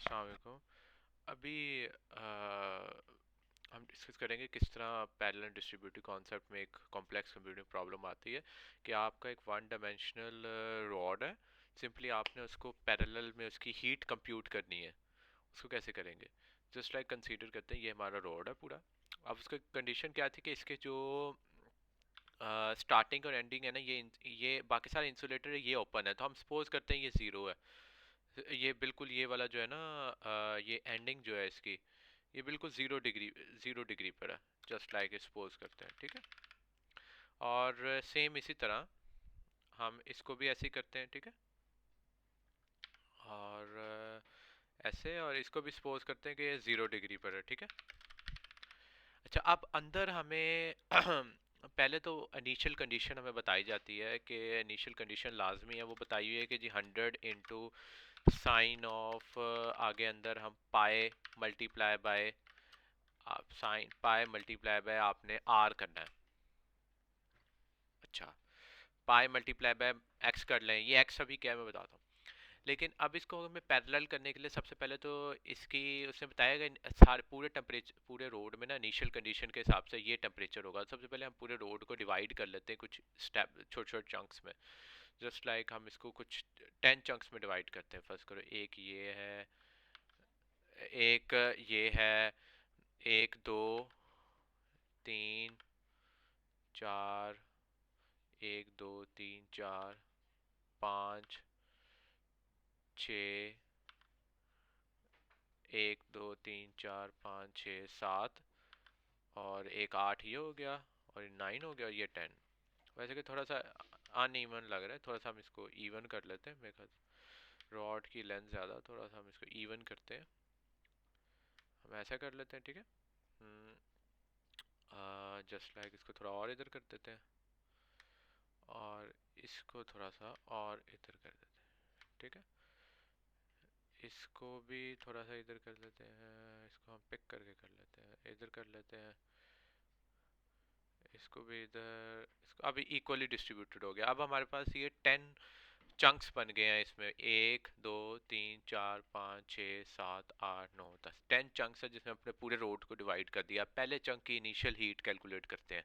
अस्सलाम वालेकुम। अभी हम डिस्कस करेंगे किस तरह पैरेलल डिस्ट्रीब्यूटिव कॉन्सेप्ट में एक कॉम्प्लेक्स कंप्यूटिंग प्रॉब्लम आती है कि आपका एक वन डायमेंशनल रॉड है। सिंपली आपने उसको पैरेलल में उसकी हीट कंप्यूट करनी है। उसको कैसे करेंगे? जस्ट लाइक कंसीडर करते हैं ये हमारा रॉड है पूरा। अब उसका कंडीशन क्या थी कि इसके जो स्टार्टिंग और एंडिंग है ना, ये बाकी सारे इंसुलेटर है, ये ओपन है, तो हम सपोज करते हैं ये ज़ीरो है। ये बिल्कुल ये वाला जो है ना, ये एंडिंग जो है इसकी, ये बिल्कुल ज़ीरो डिग्री पर है। जस्ट लाइक सपोज करते हैं, ठीक है। और सेम इसी तरह हम इसको भी ऐसे ही करते हैं, ठीक है। और ऐसे, और इसको भी सपोज करते हैं कि ये 0 डिग्री पर है, ठीक है। अच्छा, अब अंदर हमें पहले तो इनिशियल कंडीशन हमें बताई जाती है कि इनिशियल कंडीशन लाजमी है, वो बताई हुई है कि जी 100 इंटू साइन ऑफ, आगे अंदर हम पाए मल्टीप्लाई बाय, आप साइन पाए मल्टीप्लाई बाय आपने आर करना है। अच्छा, पाई मल्टीप्लाई बाय एक्स कर लें, ये एक्स अभी क्या है मैं बताता हूँ। लेकिन अब इसको हमें पैरेलल करने के लिए सबसे पहले तो इसकी उसने बताया कि सारे पूरे टेम्परेचर पूरे रोड में ना इनिशियल कंडीशन के हिसाब से ये टेम्परेचर होगा। सबसे पहले हम पूरे रोड को डिवाइड कर लेते हैं कुछ स्टेप, छोटे छोटे चंक्स में। जस्ट लाइक हम इसको कुछ 10 चंक्स में डिवाइड करते हैं। फर्स्ट करो, एक ये है, एक ये है, एक दो तीन चार, एक दो तीन चार पाँच छ, एक दो तीन चार पाँच छः सात, और एक आठ ये हो गया, और ये 9 हो गया, और ये 10। वैसे कि थोड़ा सा अनइवन लग रहा है, थोड़ा सा हम इसको इवन कर लेते हैं। मेरे ख्याल रॉड की लेंथ ज़्यादा, थोड़ा सा हम इसको इवन करते हैं। हम ऐसा कर लेते हैं, ठीक है। जस्ट लाइक इसको थोड़ा और इधर कर देते हैं, और इसको थोड़ा सा और इधर कर देते हैं, ठीक है। इसको भी थोड़ा सा इधर कर लेते हैं, इसको हम पिक करके कर लेते हैं, इधर कर लेते हैं। इसको भी इधर, इसको अभी इक्वली डिस्ट्रीब्यूटेड हो गया। अब हमारे पास ये 10 चंक्स बन गए हैं इसमें, 1 2 3 4 5 6 7 8 9 10, 10 चंक्स है जिसमें अपने पूरे रोड को डिवाइड कर दिया। पहले चंक की इनिशियल हीट कैलकुलेट करते हैं।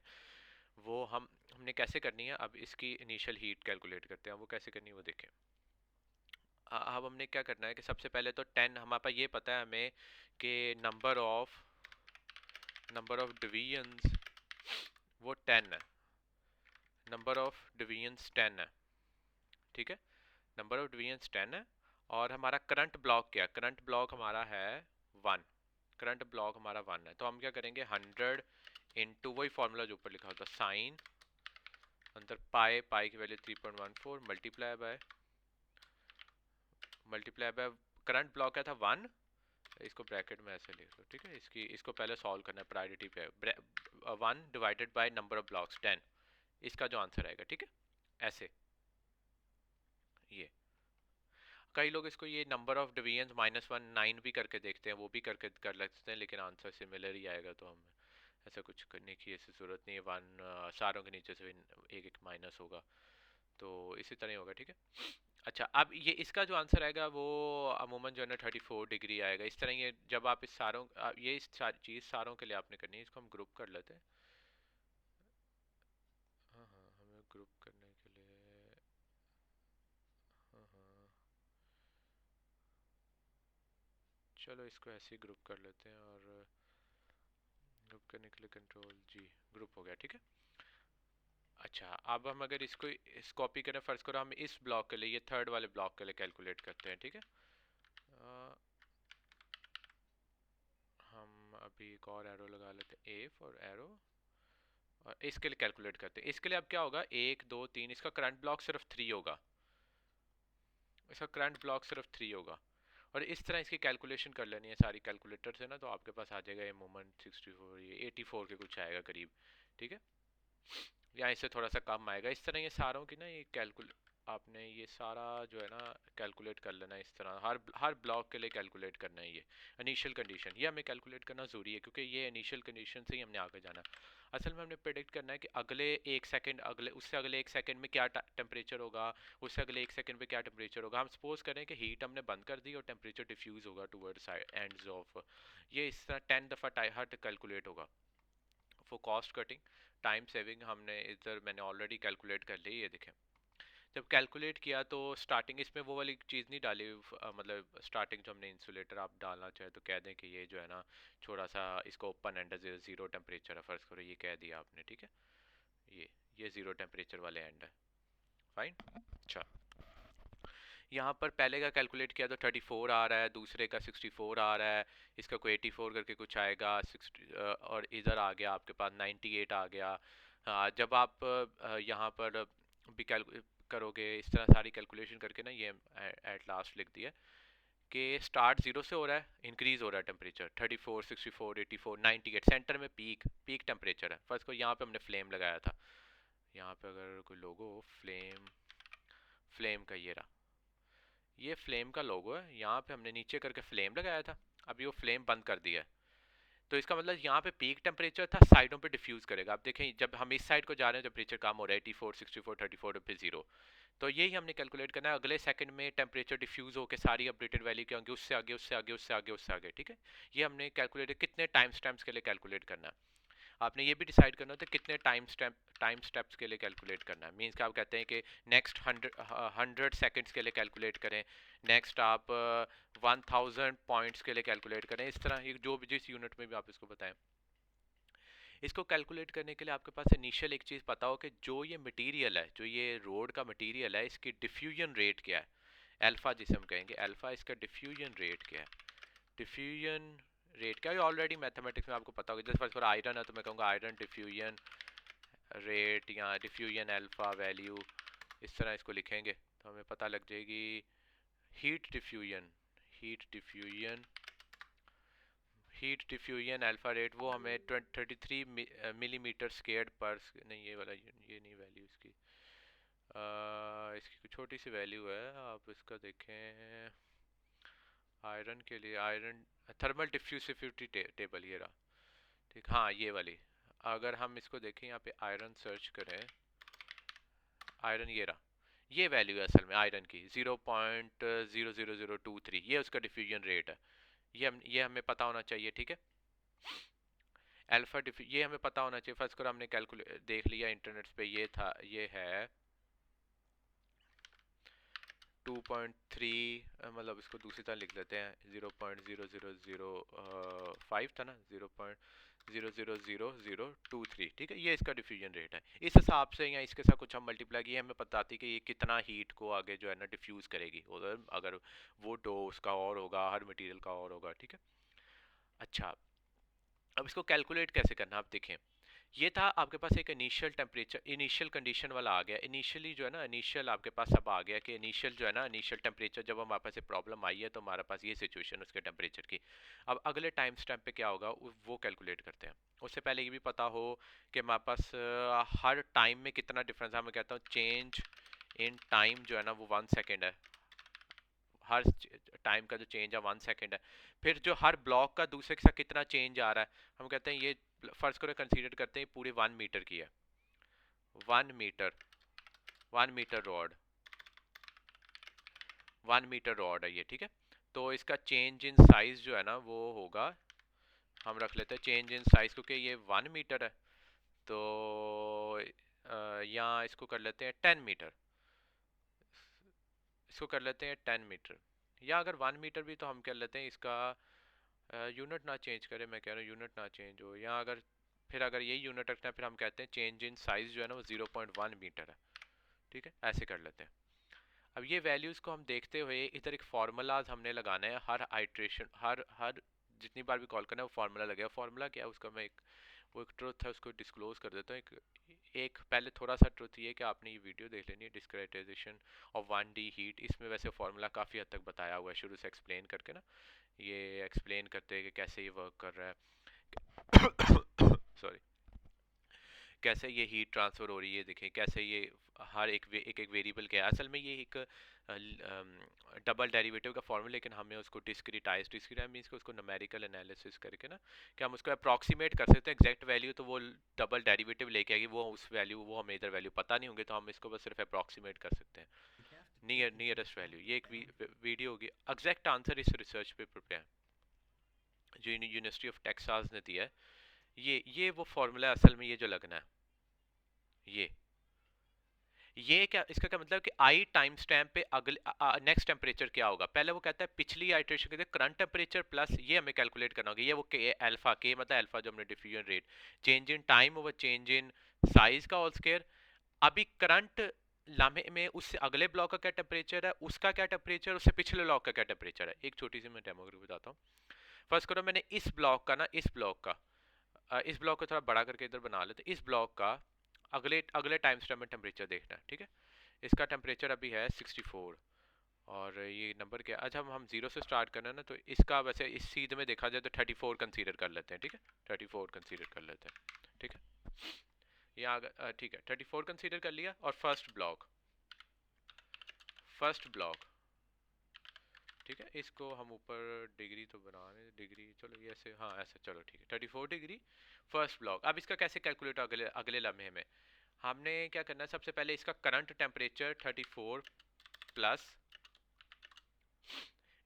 वो हमने कैसे करनी है, अब इसकी इनिशियल हीट कैलकुलेट करते हैं। वो कैसे करनी है वो देखें। अब हमने क्या करना है कि सबसे पहले तो 10, हमारे पास ये पता है हमें कि नंबर ऑफ डिवीजन्स वो 10 है। नंबर ऑफ डिवीजन्स 10 है, ठीक है। नंबर ऑफ डिवीजन्स 10 है। और हमारा करंट ब्लॉक क्या है? करंट ब्लॉक हमारा है 1। करंट ब्लॉक हमारा 1 है, तो हम क्या करेंगे, 100 इंटू वही फॉर्मूला जो ऊपर लिखा होता है, साइन अंदर पाई, पाई की value 3.14, multiply by current block क्या था 1। इसको ब्रैकेट में ऐसे लिख लो, ठीक है। इसको पहले सॉल्व करना है प्रायोरिटी पे। 1 divided by number of blocks 10, इसका जो आंसर आएगा, ठीक है। ऐसे, ये कई लोग इसको ये नंबर ऑफ डिवीजन -1 9 भी करके देखते हैं, वो भी करके कर लेते हैं, लेकिन आंसर सिमिलर ही आएगा। तो हम ऐसा कुछ करने की ऐसी ज़रूरत नहीं है। सारों के नीचे से एक एक माइनस होगा, तो इसी तरह ही होगा, ठीक है। अच्छा, अब ये इसका जो आंसर आएगा वो अमूमन जो है ना 34 डिग्री आएगा। इस तरह ये जब आप इस सारों ये इस चीज़ सारों के लिए आपने करनी है। इसको हम ग्रुप कर लेते हैं। हाँ हाँ, हमें ग्रुप करने के लिए, हाँ हाँ, चलो इसको ऐसे ही ग्रुप कर लेते हैं। और ग्रुप करने के लिए कंट्रोल जी, ग्रुप हो गया, ठीक है। अच्छा, अब हम अगर इसको इस कॉपी करें, फर्स्ट करो हम इस ब्लॉक के लिए, ये थर्ड वाले ब्लॉक के लिए कैलकुलेट करते हैं, ठीक है। हम अभी एक और एरो लगा लेते हैं, ए फॉर एरो, और इसके लिए कैलकुलेट करते हैं। इसके लिए अब क्या होगा, 1 2 3, इसका करंट ब्लॉक सिर्फ 3 होगा। इसका करंट ब्लॉक सिर्फ 3 होगा। और इस तरह इसकी कैलकुलेशन कर लेनी है सारी कैलकुलेटर से ना, तो आपके पास आ जाएगा ये मोमेंट 64, ये 84 के कुछ आएगा करीब, ठीक है। या इससे थोड़ा सा कम आएगा। इस तरह ये सारों की ना ये कैलकुल आपने ये सारा जो है ना कैलकुलेट कर लेना है इस तरह, हर ब्लॉक के लिए कैलकुलेट करना है ये इनिशियल कंडीशन। ये हमें कैलकुलेट करना ज़रूरी है क्योंकि ये इनिशियल कंडीशन से ही हमने आगे जाना है। असल में हमने प्रेडिक्ट करना है कि अगले एक सेकंड, उससे अगले एक सेकंड में क्या टेम्परेचर होगा, उससे अगले एक सेकंड में क्या टेम्परेचर होगा। हम सपोज करें कि हीट हमने बंद कर दी और टेम्परेचर डिफ्यूज़ होगा टूवर्ड्स एंड्स ऑफ, ये इस तरह 10 दफ़ा हट कैलकुलेट होगा। For cost cutting, time saving हमने इधर मैंने ऑलरेडी कैलकुलेट कर ली, ये देखें। जब कैलकुलेट किया तो स्टार्टिंग इसमें वो वाली चीज़ नहीं डाली, मतलब स्टार्टिंग जो हमने इंसुलेटर आप डालना चाहे तो कह दें कि ये जो है ना थोड़ा सा इसको ओपन एंड है, ज़ीरो टेम्परेचर है फ़र्ज़ करो, ये कह दिया आपने, ठीक है। ये ये ज़ीरो टेम्परेचर वाले एंड है, फाइन। अच्छा, यहाँ पर पहले का कैलकुलेट किया तो 34 आ रहा है, दूसरे का 64 आ रहा है, इसका कोई 84 करके कुछ आएगा, 60 और इधर आ गया आपके पास 98 आ गया। जब आप यहाँ पर भी करोगे इस तरह सारी कैलकुलेशन करके ना, ये एट लास्ट लिख दिया कि स्टार्ट जीरो से हो रहा है, इंक्रीज हो रहा है टेम्परेचर 34, 64, 84, 98, सेंटर में पीक टेम्परेचर है। फर्स्ट को यहाँ पे हमने फ्लेम लगाया था, यहाँ पे अगर कोई लोगो फ्लेम का ये रहा, ये फ्लेम का लोगो है, यहाँ पे हमने नीचे करके फ्लेम लगाया था, अभी वो फ्लेम बंद कर दिया है। तो इसका मतलब यहाँ पे पीक टेम्परेचर था, साइडों पे डिफ्यूज करेगा। आप देखें जब हम इस साइड को जा रहे हैं टेम्परेचर कम हो रहा है, 84, 64, 34 फिर जीरो। तो यही हमने कैलकुलेट करना है, अगले सेकंड में टेम्परेचर डिफ्यूज होकर सारी अपडेटेड वैल्यू क्या होंगी, उससे आगे उससे आगे उससे आगे उससे आगे, ठीक है। ये हमने कैलकुलेट कितने टाइम स्टैम्प्स के लिए कैलकुलेट करना है। आपने ये भी डिसाइड करना होता है कितने टाइम स्टेप्स के लिए कैलकुलेट करना है। मींस कि आप कहते हैं कि नेक्स्ट 100 सेकंड्स के लिए कैलकुलेट करें, नेक्स्ट आप 1000 पॉइंट्स के लिए कैलकुलेट करें, इस तरह ये जो भी जिस यूनिट में भी आप इसको बताएं। इसको कैलकुलेट करने के लिए आपके पास इनिशियल एक चीज़ पता हो कि जो ये मटेरियल है, जो ये रोड का मटेरियल है, इसकी डिफ्यूजन रेट क्या है, अल्फा जिसे हम कहेंगे अल्फा, इसका डिफ्यूजन रेट क्या है। डिफ्यूजन रेट क्या है ऑलरेडी मैथमेटिक्स में आपको पता होगा। जैसे फर्स्ट फॉर आयरन है तो मैं कहूँगा आयरन डिफ्यूजन रेट या डिफ्यूजन अल्फा वैल्यू, इस तरह इसको लिखेंगे तो हमें पता लग जाएगी। Heat diffusion heat diffusion alpha rate वो हमें 33 मिलीमीटर स्क्वायर पर, नहीं ये वाला, ये नहीं वैल्यू इसकी, इसकी कुछ छोटी सी वैल्यू है, आप इसका देखें आयरन के लिए, आयरन थर्मल डिफ्यूसिविटी टेबल ये रहा, ठीक, हाँ ये वाली। अगर हम इसको देखें यहाँ पे आयरन सर्च करें, आयरन ये रहा, ये वैल्यू है असल में आयरन की 0.00023, ये उसका डिफ्यूजन रेट है। ये हमें पता होना चाहिए, ठीक है। अल्फा ये हमें पता होना चाहिए। फर्स्ट कर हमने कैलकुलेट देख लिया इंटरनेट पे, ये था, ये है 2.3, मतलब इसको दूसरी तरह लिख लेते हैं, 0.0005 था ना, 0.000023, ठीक है। ये इसका डिफ्यूजन रेट है। इस हिसाब से या इसके साथ कुछ हम मल्टीप्लाई किए, हमें बताती कि ये कितना हीट को आगे जो है ना डिफ्यूज करेगी, उधर अगर वो डो उसका और होगा, हर मटेरियल का और होगा, ठीक है। अच्छा, अब इसको कैलकुलेट कैसे करना, आप देखें ये था आपके पास एक इनिशियल टेम्परेचर, इनिशियल कंडीशन वाला आ गया। इनिशियली जो है ना, इनिशियल आपके पास अब आ गया कि इनिशियल जो है ना, इनिशियल टेम्परेचर जब हमारे पास प्रॉब्लम आई है तो हमारे पास ये सिचुएशन उसके टेम्परेचर की। अब अगले टाइम स्टैम्प पे क्या होगा वो कैलकुलेट करते हैं। उससे पहले ये भी पता हो कि हमारे पास हर टाइम में कितना डिफरेंस है। मैं कहता हूँ चेंज इन टाइम जो है ना वो 1 सेकेंड है, हर टाइम का जो चेंज है 1 सेकेंड है। फिर जो हर ब्लॉक का दूसरे के साथ कितना चेंज आ रहा है, हम कहते हैं ये फर्स्ट को कंसीडर करते हैं पूरे 1 मीटर की है, 1 मीटर रॉड, 1 मीटर रॉड है ये, ठीक है। तो इसका चेंज इन साइज जो है ना वो होगा, हम रख लेते हैं चेंज इन साइज क्योंकि ये 1 मीटर है, तो यहाँ इसको कर लेते हैं 10 मीटर, इसको कर लेते हैं 10 मीटर, या अगर 1 मीटर भी तो हम कर लेते हैं इसका यूनिट ना चेंज करें, मैं कह रहा हूँ यूनिट ना चेंज हो, या अगर फिर अगर यही यूनिट रखना है फिर हम कहते हैं चेंज इन साइज जो है ना वो 0.1 मीटर है, ठीक है। ऐसे कर लेते हैं। अब ये वैल्यूज़ को हम देखते हुए इधर एक फार्मूलाज हमने लगाना है, हर आइट्रेशन, हर हर जितनी बार भी कॉल करना है वो फार्मूला लगेगा। फार्मूला क्या है उसका मैं एक वो एक ट्रुथ है उसको डिस्क्लोज कर देता हूँ। एक पहले थोड़ा सा ट्रुथ ये कि आपने ये वीडियो देख लेनी है, डिस्क्रेटाइजेशन ऑफ 1D हीट। इसमें वैसे फार्मूला काफ़ी हद तक बताया हुआ है शुरू से एक्सप्लेन करके ना, ये एक्सप्लेन करते हैं कि कैसे ये वर्क कर रहा है। सॉरी, कैसे ये हीट ट्रांसफ़र हो रही है, देखें कैसे ये हर एक वेरिएबल क्या है। असल में ये एक डबल डेरिवेटिव का फॉर्मूला, लेकिन हमें उसको डिस्क्रिटाइज मीन्स कि उसको न्यूमेरिकल एनालिसिस करके ना कि हम उसको अप्रॉक्सीमेट कर सकते हैं एग्जैक्ट वैल्यू, तो वो डबल डेरिवेटिव लेके आएगी, वो उस वैल्यू वो हमें इधर वैल्यू पता नहीं होंगे, तो हम इसको बस सिर्फ अप्रॉक्सीमेट कर सकते हैं नियरेस्ट वैल्यू। ये एक वीडियो होगी, एग्जैक्ट आंसर इस रिसर्च पेपर पे है जो यूनिवर्सिटी ऑफ टेक्सास ने दिया है। ये वो फॉर्मूला है असल में, ये जो लगना है ये क्या, इसका क्या मतलब कि आई टाइम स्टैम्प पे अगले नेक्स्ट टेम्परेचर क्या होगा। पहले वो कहता है पिछली आइट्रेशन के करंट टेम्परेचर प्लस ये हमें कैलकुलेट करना होगा, ये वो के अल्फा, के मतलब अल्फा जो हमने diffusion rate, change in time over change in size का होल स्क्वायर। अभी करंट लम्हे में उससे अगले ब्लॉक का क्या टेम्परेचर है, उसका क्या टेम्परेचर, उससे पिछले ब्लॉक का क्या टेम्परेचर है। एक छोटी सी मैं डेमोग्राफी बताता हूँ। फर्स्ट करो मैंने इस ब्लॉक का ना, इस ब्लॉक को थोड़ा बड़ा करके इधर बना लेते, इस ब्लॉक का अगले अगले टाइम स्टैम्प में टेम्परेचर देखना है, ठीक है। इसका टेम्परेचर अभी है 64 और ये नंबर क्या, अच्छा हम जीरो से स्टार्ट करना है ना, तो इसका वैसे इस सीध में देखा जाए तो 34 कंसीडर कर लेते हैं, ठीक है। 34 कंसीडर कर लेते हैं, ठीक है। यहाँ ठीक है 34 कंसीडर कर लिया। और फर्स्ट ब्लॉक ठीक है, इसको हम ऊपर डिग्री तो बना रहे हैं, डिग्री चलो ये ऐसे, हाँ ऐसे चलो ठीक है 34 डिग्री फर्स्ट ब्लॉक। अब इसका कैसे कैलकुलेट अगले अगले लम्हे में हमने क्या करना है, सबसे पहले इसका current temperature 34 plus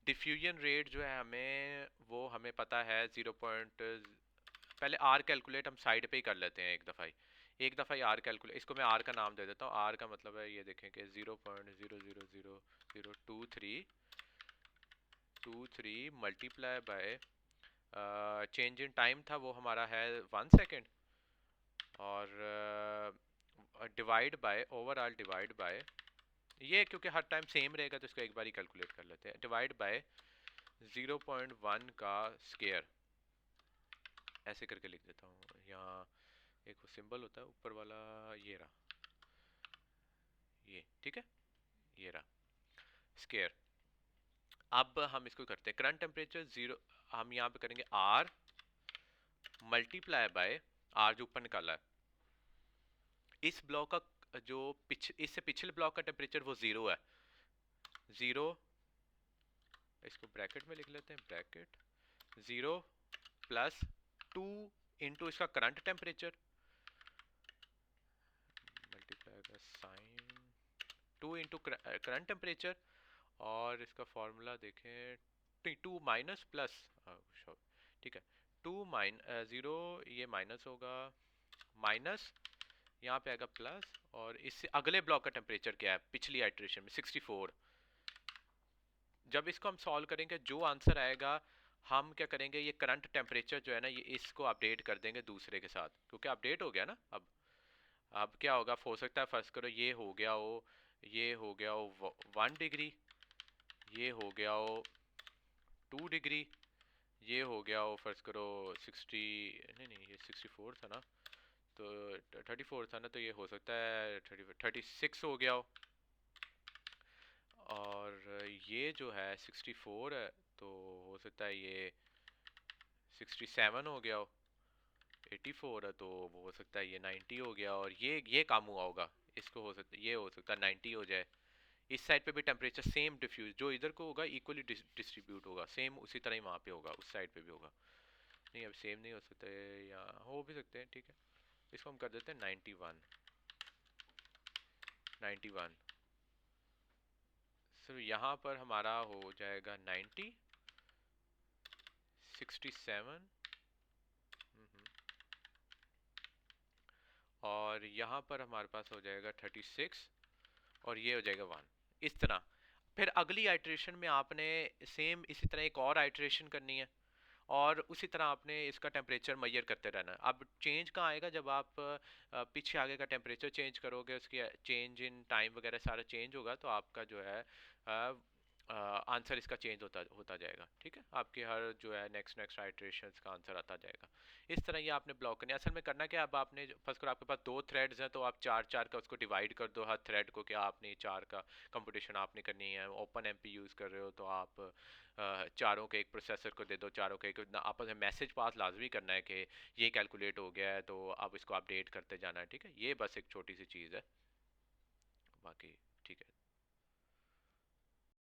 diffusion rate जो है हमें वो हमें पता है 0. पहले आर कैलकुलेट हम साइड पे ही कर लेते हैं एक दफ़ा ही आर कैलकुलेट, इसको मैं आर का नाम दे देता हूँ। आर का मतलब है ये देखें कि 0.0000023 multiply by change in time था वो हमारा है 1 सेकेंड, और divide by overall divide by ये क्योंकि हर टाइम सेम रहेगा तो इसको एक बार ही कैलकुलेट कर लेते हैं, डिवाइड बाय 0.1 का स्केयर, ऐसे करके लिख देता हूँ। यहाँ एक वो सिंबल होता है ऊपर वाला, ये रहा, ये ठीक है, ये रहा स्केयर। अब हम इसको करते हैं करंट टेम्परेचर जीरो, हम यहाँ पे करेंगे आर मल्टीप्लाई बाय आर जो ऊपर निकाला है, इस ब्लॉक का जो इससे पिछले ब्लॉक का टेम्परेचर वो जीरो है, जीरो, इसको ब्रैकेट में लिख लेते हैं, ब्रैकेट 0 प्लस 2 इंटू इसका करंट टेम्परेचर मल्टीप्लाई का साइन 2 इंटू करंट टेम्परेचर, और इसका फॉर्मूला देखें 2 माइनस प्लस, ठीक है 2 0 ये माइनस होगा, माइनस यहाँ पे आएगा प्लस, और इससे अगले ब्लॉक का टेम्परेचर क्या है पिछली आइट्रेशन में 64। जब इसको हम सॉल्व करेंगे जो आंसर आएगा हम क्या करेंगे, ये करंट टेम्परेचर जो है ना ये इसको अपडेट कर देंगे दूसरे के साथ, क्योंकि अपडेट हो गया ना। अब क्या होगा, हो सकता है फर्स्ट करो ये हो गया हो, ये हो गया हो 1 डिग्री, ये हो गया हो 2 डिग्री, ये हो गया हो फर्स्ट करो 60, नहीं नहीं ये 64 था ना, तो 34 था ना, तो ये हो सकता है 36 हो गया हो, और ये जो है 64 है तो हो सकता है ये 67 हो गया हो, 84 है तो वो हो सकता है ये 90 हो गया, और ये कम हुआ होगा, इसको हो सकता है ये हो सकता है 90 हो जाए। इस साइड पे भी टेम्परेचर सेम डिफ्यूज जो इधर को होगा इक्वली डिस्ट्रीब्यूट होगा, सेम उसी तरह ही वहाँ पे होगा, उस साइड पे भी होगा। नहीं अब सेम नहीं हो सकता है, या हो भी सकते हैं, ठीक है इसको हम कर देते हैं 91 सर यहाँ पर हमारा हो जाएगा 90 67 और यहाँ पर हमारे पास हो जाएगा 36 और ये हो जाएगा 1, इस तरह। फिर अगली आइट्रेशन में आपने सेम इसी तरह एक और आइट्रेशन करनी है, और उसी तरह आपने इसका टेम्परेचर मेजर करते रहना है। अब चेंज कहाँ आएगा, जब आप पीछे आगे का टेम्परेचर चेंज करोगे, उसकी चेंज इन टाइम वगैरह सारा चेंज होगा, तो आपका जो है आंसर इसका चेंज होता होता जाएगा। ठीक है, आपके हर जो है नेक्स्ट नेक्स्ट आइट्रेशंस का आंसर आता जाएगा। इस तरह ये आपने ब्लॉक करनी है। असल में करना क्या है, अब आपने फर्स्ट करो आपके पास दो थ्रेड्स हैं, तो आप चार चार का उसको डिवाइड कर दो हर थ्रेड को, क्या आपने चार का कंपटीशन आपने करनी है। ओपन एमपी यूज़ कर रहे हो तो आप चारों के एक प्रोसेसर को दे दो, चारों के एक आपस में मैसेज पास लाजमी करना है कि ये कैलकुलेट हो गया है, तो अब इसको अपडेट करते जाना है। ठीक है, ये बस एक छोटी सी चीज़ है, बाकी ठीक है।